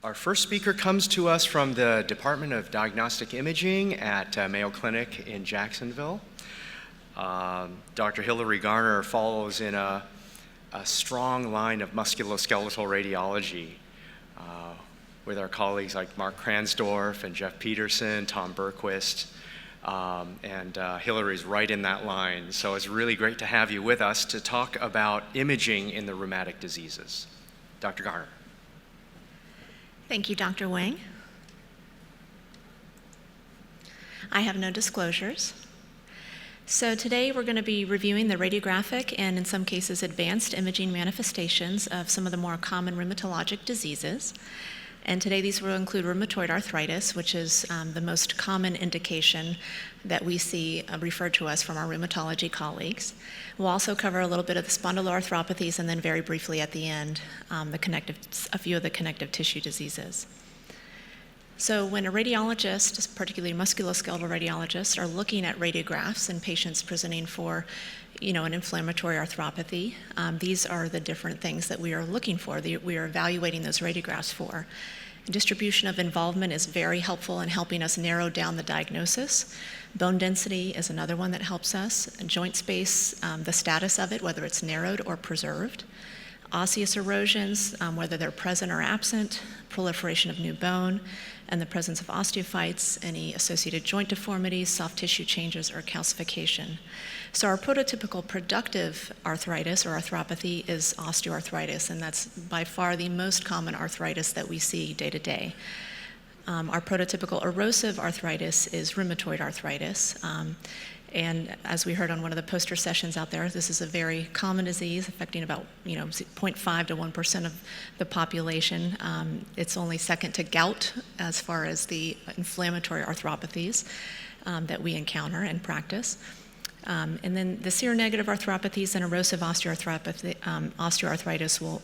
Our first speaker comes to us from the Department of Diagnostic Imaging at Mayo Clinic in Jacksonville. Dr. Hilary Garner follows in a strong line of musculoskeletal radiology with our colleagues like Mark Kransdorf and Jeff Peterson, Tom Berquist, and Hilary's right in that line. So it's really great to have you with us to talk about imaging in the rheumatic diseases. Dr. Garner. Thank you, Dr. Wang. I have no disclosures. So today we're going to be reviewing the radiographic and in some cases advanced imaging manifestations of some of the more common rheumatologic diseases. And today these will include rheumatoid arthritis, which is the most common indication that we see referred to us from our rheumatology colleagues. We'll also cover a little bit of the spondyloarthropathies and then very briefly at the end, a few of the connective tissue diseases. So when a radiologist, particularly musculoskeletal radiologists, are looking at radiographs in patients presenting for an inflammatory arthropathy, these are the different things that we are looking for, we are evaluating those radiographs for. Distribution of involvement is very helpful in helping us narrow down the diagnosis. Bone density is another one that helps us. Joint space, the status of it, whether it's narrowed or preserved. Osseous erosions, whether they're present or absent, proliferation of new bone, and the presence of osteophytes, any associated joint deformities, soft tissue changes, or calcification. So our prototypical productive arthritis or arthropathy is osteoarthritis, and that's by far the most common arthritis that we see day to day. Our prototypical erosive arthritis is rheumatoid arthritis. And as we heard on one of the poster sessions out there, this is a very common disease affecting about 0.5 to 1% of the population. It's only second to gout as far as the inflammatory arthropathies that we encounter in practice. And then the seronegative arthropathies and erosive osteoarthritis will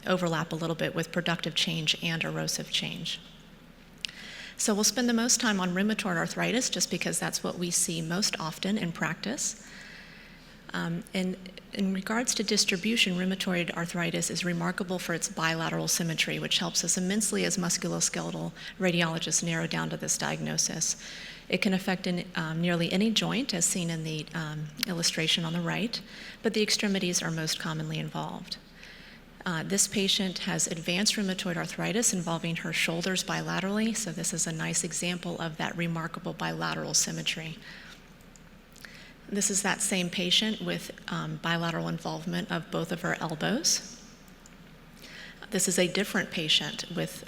overlap a little bit with productive change and erosive change. So we'll spend the most time on rheumatoid arthritis just because that's what we see most often in practice. And in regards to distribution, rheumatoid arthritis is remarkable for its bilateral symmetry, which helps us immensely as musculoskeletal radiologists narrow down to this diagnosis. It can affect nearly any joint, as seen in the illustration on the right, but the extremities are most commonly involved. This patient has advanced rheumatoid arthritis involving her shoulders bilaterally, so this is a nice example of that remarkable bilateral symmetry. This is that same patient with bilateral involvement of both of her elbows. This is a different patient with